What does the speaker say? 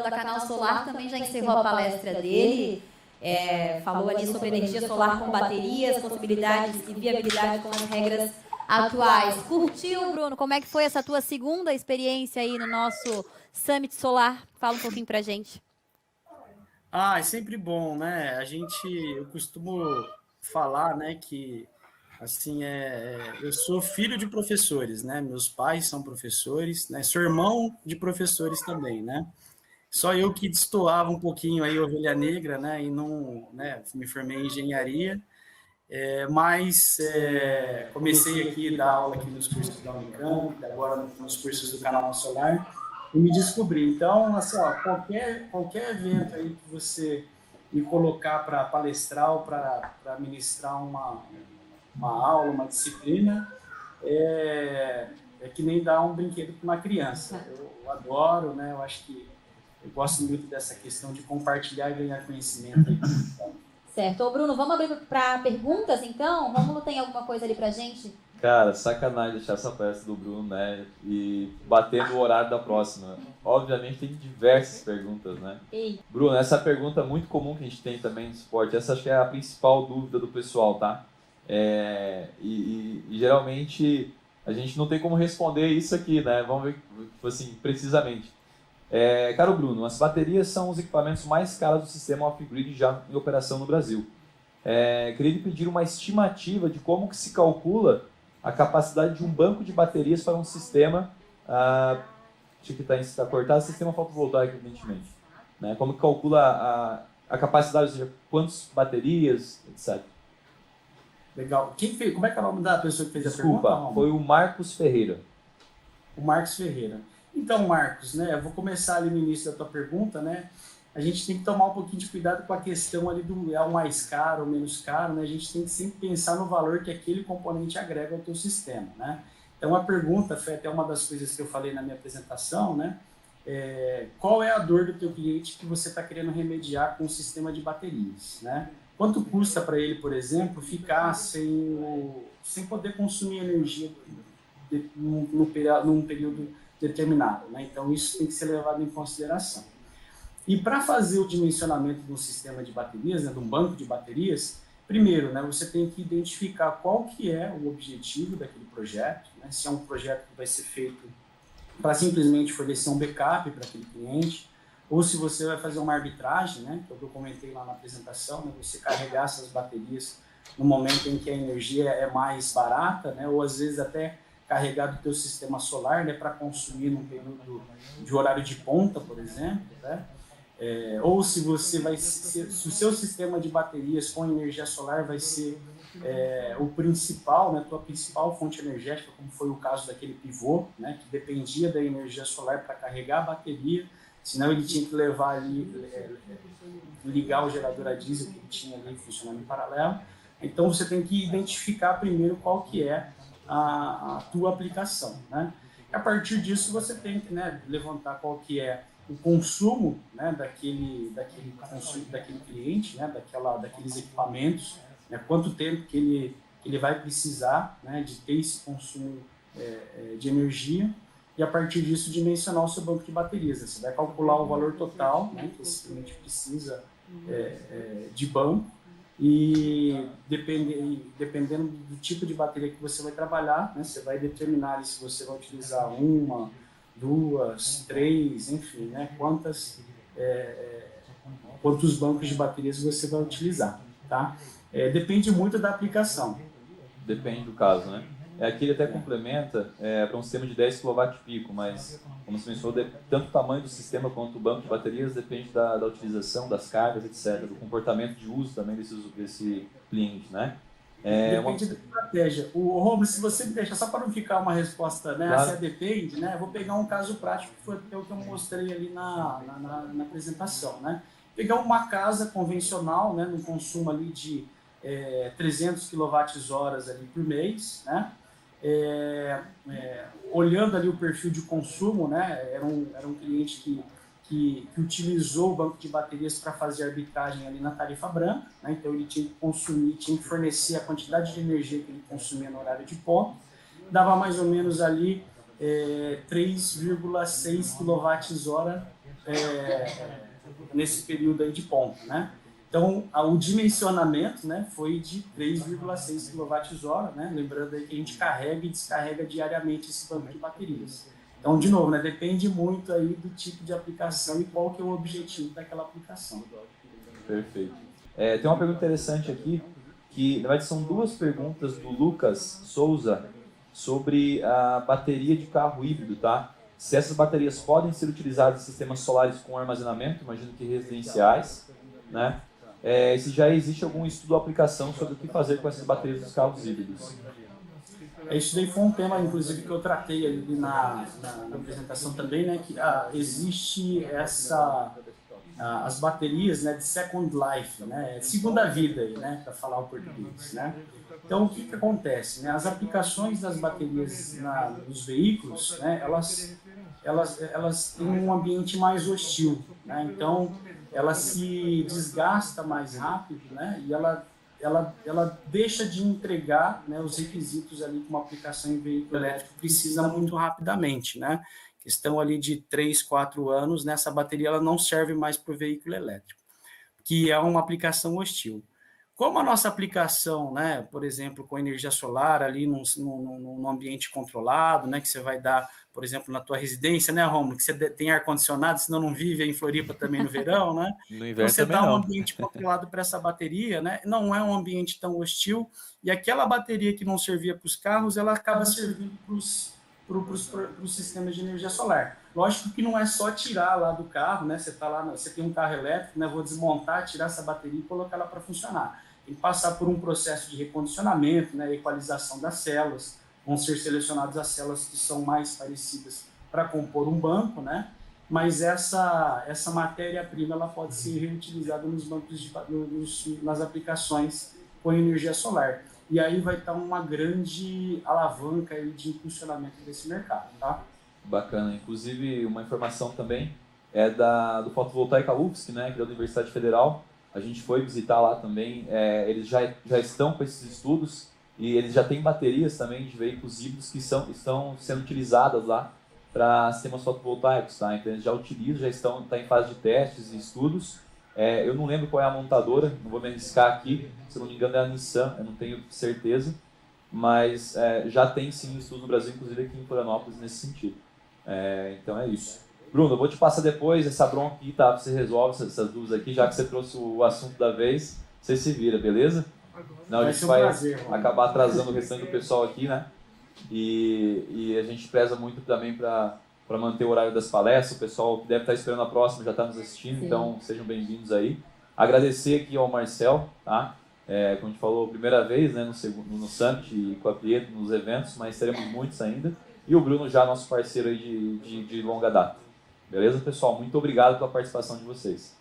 da Canal Solar também já encerrou a palestra dele. Falou ali sobre energia solar com baterias, possibilidades e viabilidade com as regras atuais. Curtiu, Bruno? Como é que foi essa tua segunda experiência aí no nosso Summit Solar? Fala um pouquinho pra gente. É sempre bom, né? Eu costumo falar, né, que assim eu sou filho de professores, né? Meus pais são professores, né? Sou irmão de professores também, né? Só eu que destoava um pouquinho aí ovelha negra, né? E não, né? Me formei em engenharia, mas comecei aqui a dar aula aqui nos cursos da Unicamp, agora nos cursos do Canal Solar, e me descobri. Então, assim, ó, qualquer evento aí que você me colocar para palestrar ou para ministrar uma aula, uma disciplina, é que nem dar um brinquedo para uma criança. Eu adoro, né? Eu acho que eu gosto muito dessa questão de compartilhar e ganhar conhecimento aí. Certo. Ô, Bruno, vamos abrir para perguntas, então? Rômulo tem alguma coisa ali pra gente? Cara, sacanagem deixar essa palestra do Bruno, né? E bater no horário da próxima. Obviamente tem diversas perguntas, né? Ei. Bruno, essa pergunta é muito comum que a gente tem também no suporte. Essa acho que é a principal dúvida do pessoal, tá? E geralmente a gente não tem como responder isso aqui, né? Vamos ver, assim, precisamente. Caro Bruno, as baterias são os equipamentos mais caros do sistema off-grid já em operação no Brasil. Queria lhe pedir uma estimativa de como que se calcula a capacidade de um banco de baterias para um sistema, acho que está cortado, sistema fotovoltaico, evidentemente. Né? Como que calcula a capacidade, ou seja, quantas baterias, etc. Legal. Como é que é o nome da pessoa que fez a pergunta? Desculpa, foi o Marcos Ferreira. O Marcos Ferreira. Então, Marcos, né, eu vou começar ali no início da tua pergunta, né? A gente tem que tomar um pouquinho de cuidado com a questão ali do o mais caro ou menos caro, né? A gente tem que sempre pensar no valor que aquele componente agrega ao teu sistema, né? Então, a pergunta foi até uma das coisas que eu falei na minha apresentação, né? Qual é a dor do teu cliente que você está querendo remediar com o sistema de baterias, né? Quanto custa para ele, por exemplo, ficar sem poder consumir energia num período determinado, né? Então, isso tem que ser levado em consideração. E para fazer o dimensionamento de um sistema de baterias, né, de um banco de baterias, primeiro, né, você tem que identificar qual que é o objetivo daquele projeto, né? Se é um projeto que vai ser feito para simplesmente fornecer um backup para aquele cliente, ou se você vai fazer uma arbitragem, né, que eu comentei lá na apresentação, né, você carregar essas baterias no momento em que a energia é mais barata, né, ou às vezes até carregar do teu sistema solar, né, para consumir num período de horário de ponta, por exemplo, né? Ou se o seu sistema de baterias com energia solar vai ser o principal, né, a tua principal fonte energética, como foi o caso daquele pivô, né, que dependia da energia solar para carregar a bateria, senão ele tinha que levar ali, ligar o gerador a diesel que ele tinha ali funcionando em paralelo. Então você tem que identificar primeiro qual que é a tua aplicação, né? E a partir disso você tem que, né, levantar qual que é o consumo, né, daquele cliente, né, daqueles equipamentos, né, quanto tempo que ele vai precisar, né, de ter esse consumo de energia, e a partir disso dimensionar o seu banco de baterias. Você vai calcular o valor total, né, que esse cliente precisa de banco, e dependendo do tipo de bateria que você vai trabalhar, né, você vai determinar se você vai utilizar uma, duas, três, enfim, né, quantos bancos de baterias você vai utilizar, tá? Depende muito da aplicação. Depende do caso, né? Aqui ele até complementa para um sistema de 10 kWp, mas, como você mencionou, tanto o tamanho do sistema quanto o banco de baterias depende da utilização, das cargas, etc., do comportamento de uso também desse cliente, né? Depende da estratégia. O Romulo, se você me deixa, só para não ficar uma resposta, né, claro. Assim, depende, né? Eu vou pegar um caso prático que foi o que eu mostrei ali na apresentação, né? Pegar uma casa convencional, né, no consumo ali de 300 kWh ali por mês, né? Olhando ali o perfil de consumo, né? Era um cliente que utilizou o banco de baterias para fazer arbitragem ali na tarifa branca, né? Então ele tinha que fornecer a quantidade de energia que ele consumia no horário de ponta, dava mais ou menos ali 3,6 kWh nesse período aí de ponta, né? Então, o dimensionamento, né, foi de 3,6 kWh, né? Lembrando aí que a gente carrega e descarrega diariamente esse banco de baterias. Então, de novo, né, depende muito aí do tipo de aplicação e qual que é o objetivo daquela aplicação. Perfeito. Tem uma pergunta interessante aqui, que na verdade são duas perguntas do Lucas Souza sobre a bateria de carro híbrido, tá? Se essas baterias podem ser utilizadas em sistemas solares com armazenamento, imagino que residenciais, né? Se já existe algum estudo ou aplicação sobre o que fazer com essas baterias dos carros híbridos. Isso daí foi um tema, inclusive, que eu tratei ali na apresentação também, né? Que existe as baterias, né, de second life, né, segunda vida aí, né, para falar o português, né. Então o que acontece, né? As aplicações das baterias nos veículos, né, elas têm um ambiente mais hostil, né. Então ela se desgasta mais rápido, né, e ela deixa de entregar, né, os requisitos ali que uma aplicação em veículo elétrico precisa muito rapidamente, né? Questão ali de 3, 4 anos, nessa bateria ela não serve mais para o veículo elétrico, que é uma aplicação hostil. Como a nossa aplicação, né, por exemplo, com energia solar ali num ambiente controlado, né, que você vai dar, por exemplo, na tua residência, né, Romulo, que você tem ar-condicionado, senão não vive em Floripa também no verão, né? No inverno então você também dá um não. ambiente controlado para essa bateria, né? Não é um ambiente tão hostil, e aquela bateria que não servia para os carros, ela acaba servindo para os sistemas de energia solar. Lógico que não é só tirar lá do carro, né? Você tá lá, você tem um carro elétrico, né? Vou desmontar, tirar essa bateria e colocar ela para funcionar. Tem que passar por um processo de recondicionamento, né? Equalização das células. Vão ser selecionadas as células que são mais parecidas para compor um banco, né? Mas essa matéria-prima ela pode ser reutilizada nos bancos nas aplicações com energia solar. E aí vai estar uma grande alavanca aí de impulsionamento desse mercado, tá? Bacana. Inclusive, uma informação também do Fotovoltaica UFSC, né, que é da Universidade Federal. A gente foi visitar lá também. Eles já estão com esses estudos e eles já têm baterias também de veículos híbridos que estão sendo utilizadas lá para sistemas fotovoltaicos, tá? Então, eles já utilizam, já estão em fase de testes e estudos. Eu não lembro qual é a montadora, não vou me arriscar aqui, se não me engano é a Nissan, eu não tenho certeza, mas já tem sim estudo no Brasil, inclusive aqui em Florianópolis, nesse sentido. Então é isso. Bruno, eu vou te passar depois essa bronca aqui, tá? Você resolve essas dúvidas aqui, já que você trouxe o assunto da vez, você se vira, beleza? Não, a gente vai acabar atrasando o restante do pessoal aqui, né? E a gente preza muito também para manter o horário das palestras. O pessoal que deve estar esperando a próxima já está nos assistindo, sim. Então sejam bem-vindos aí. Agradecer aqui ao Marcel, tá? Como a gente falou, primeira vez, né, no Summit e com a Prieto nos eventos, mas teremos muitos ainda. E o Bruno já nosso parceiro aí de longa data. Beleza, pessoal? Muito obrigado pela participação de vocês.